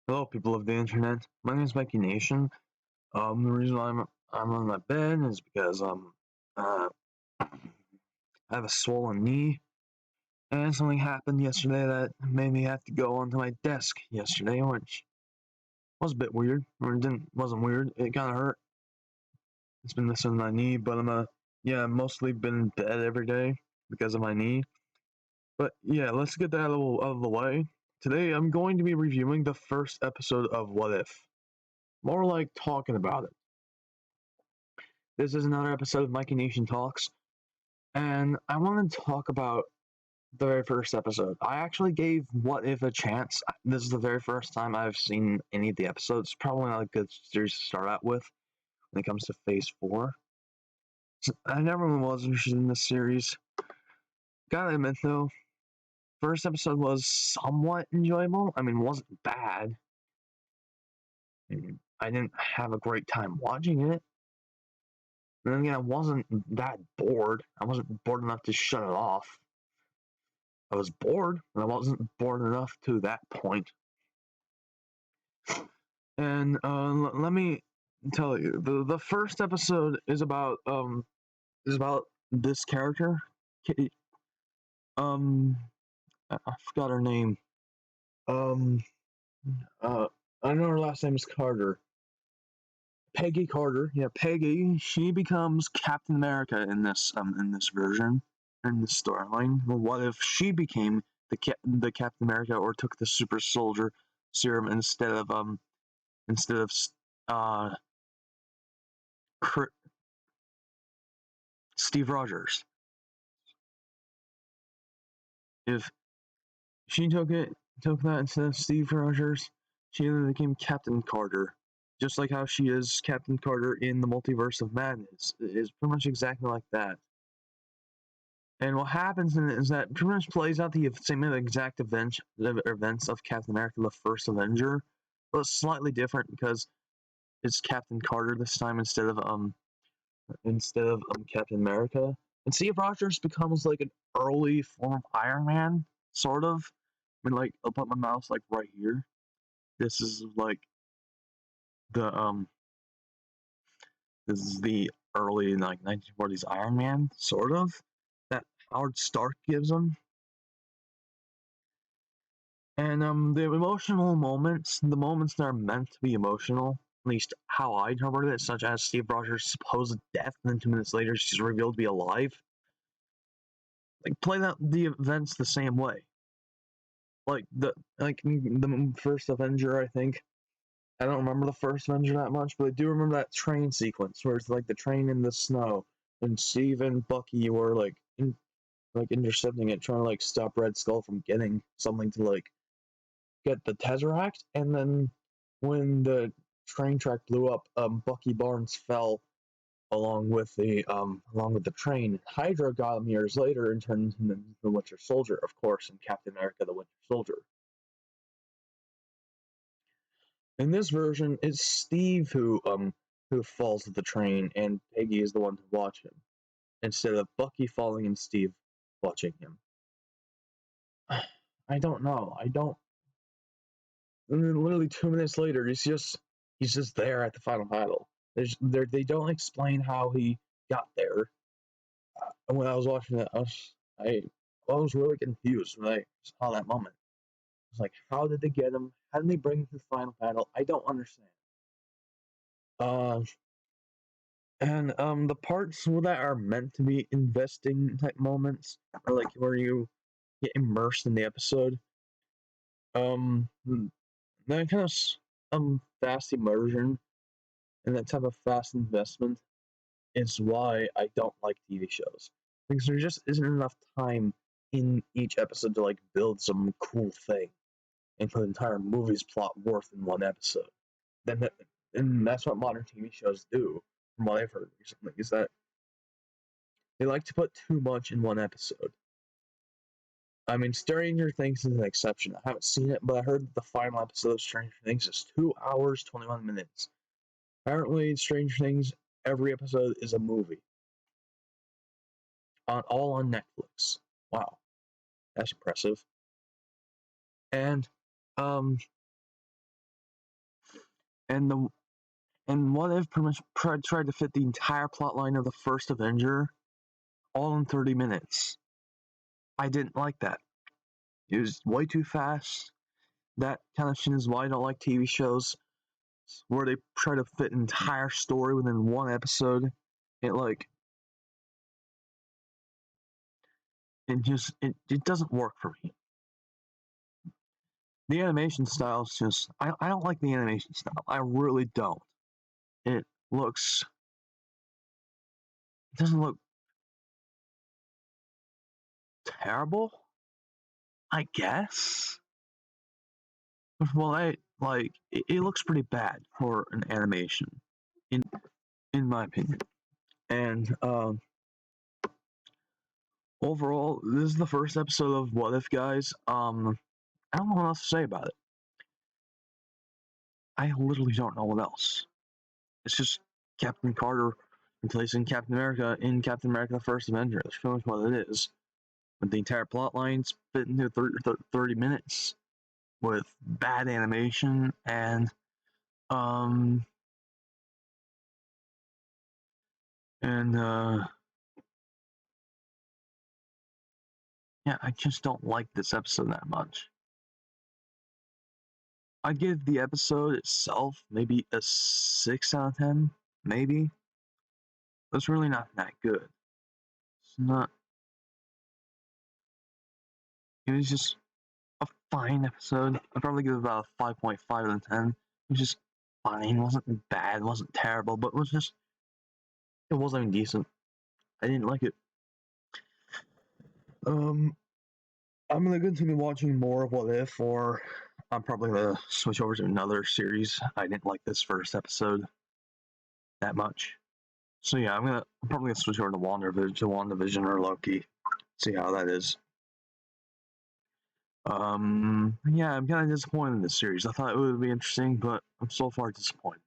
Hello, people of the internet. My name is MIKINATION. The reason why I'm on my bed is because uh, I have a swollen knee, and something happened yesterday that made me have to go onto my desk yesterday, which was a bit weird. Or it wasn't weird. It kind of hurt. It's been missing my knee, but I've mostly been in bed every day because of my knee. But yeah, let's get that out of the way. Today, I'm going to be reviewing the first episode of What If. More like talking about it. This is another episode of MIKINATION Talks, and I want to talk about the very first episode. I actually gave What If a chance. This is the very first time I've seen any of the episodes. Probably not a good series to start out with when it comes to Phase 4. So I never was interested in this series. Gotta admit, though, first episode was somewhat enjoyable. I mean, it wasn't bad. I didn't have a great time watching it. And then again, I wasn't that bored. I wasn't bored enough to shut it off. I was bored, and I wasn't bored enough to that point. And let me tell you, the first episode is about this character. Um, I forgot her name. Um, I know her last name is Carter. Peggy Carter. Yeah, Peggy. She becomes Captain America in this version, in this storyline. Well, what if she became the Captain America, or took the super soldier serum instead of uh Steve Rogers? If she took that instead of Steve Rogers, she became Captain Carter. Just like how she is Captain Carter in the Multiverse of Madness. It is pretty much exactly like that. And what happens in it is that pretty much plays out the same exact events of Captain America, the First Avenger, but it's slightly different because it's Captain Carter this time instead of Captain America. And Steve Rogers becomes like an early form of Iron Man, sort of. I mean, like, I'll put my mouse like right here. This is like the this is the early like 1940s Iron Man, sort of, that Howard Stark gives him. And the emotional moments, the moments that are meant to be emotional, at least how I interpreted it, such as Steve Rogers' supposed death, and then 2 minutes later she's revealed to be alive, like play out the events the same way. The first Avenger, I think. I don't remember the first Avenger that much, but I do remember that train sequence where it's like the train in the snow, and Steve and Bucky were like intercepting it, trying to like stop Red Skull from getting something to like get the Tesseract, and then when the train track blew up, Bucky Barnes fell along with the train. Hydra got him years later and turned him into the Winter Soldier, of course, in Captain America: The Winter Soldier. In this version, it's Steve who falls at the train, and Peggy is the one to watch him, instead of Bucky falling and Steve watching him. I don't know. I don't. And then literally 2 minutes later, he's just there at the final battle. They don't explain how he got there. And when I was watching it, I was really confused when I saw that moment. I was like, how did they get him? How did they bring him to the final battle? I don't understand. Uh, and the parts that are meant to be investing type moments, or like where you get immersed in the episode, um, that kind of fast immersion and that type of fast investment is why I don't like TV shows, because there just isn't enough time in each episode to like build some cool thing and put an entire movie's plot worth in one episode. Then that, and that's what modern TV shows do, from what I've heard recently, is that they like to put too much in one episode. I mean, Stranger Things is an exception. I haven't seen it, but I heard that the final episode of Stranger Things is 2 hours, 21 minutes. Apparently, Stranger Things, every episode is a movie. All on Netflix. Wow, that's impressive. And, um, and What If pretty much tried to fit the entire plot line of the first Avenger all in 30 minutes. I didn't like that. It was way too fast. That kind of shit is why I don't like TV shows where they try to fit an entire story within one episode. It like it doesn't work for me. The animation style is just I don't like the animation style. I really don't. It looks it doesn't look terrible, I guess. Well, it looks pretty bad for an animation, in in my opinion. And overall, this is the first episode of What If, guys. I don't know what else to say about it. I literally don't know what else. It's just Captain Carter replacing Captain America in Captain America: The First Avenger. That's pretty much what it is. With the entire plot lines fit into 30 minutes with bad animation and um and yeah, I just don't like this episode that much. I'd give the episode itself maybe a 6 out of 10, maybe. It's really not that good. It's not. It was just a fine episode. I'd probably give it about a 5.5 out of 10. It was just fine. It wasn't bad. It wasn't terrible, but it wasn't even decent. I didn't like it. Um, I'm gonna continue watching more of What If, or I'm probably gonna switch over to another series. I didn't like this first episode that much. So yeah, I'm probably gonna switch over to WandaVision or Loki. See how that is. Yeah, I'm kind of disappointed in this series. I thought it would be interesting, but I'm so far disappointed.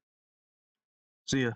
See ya.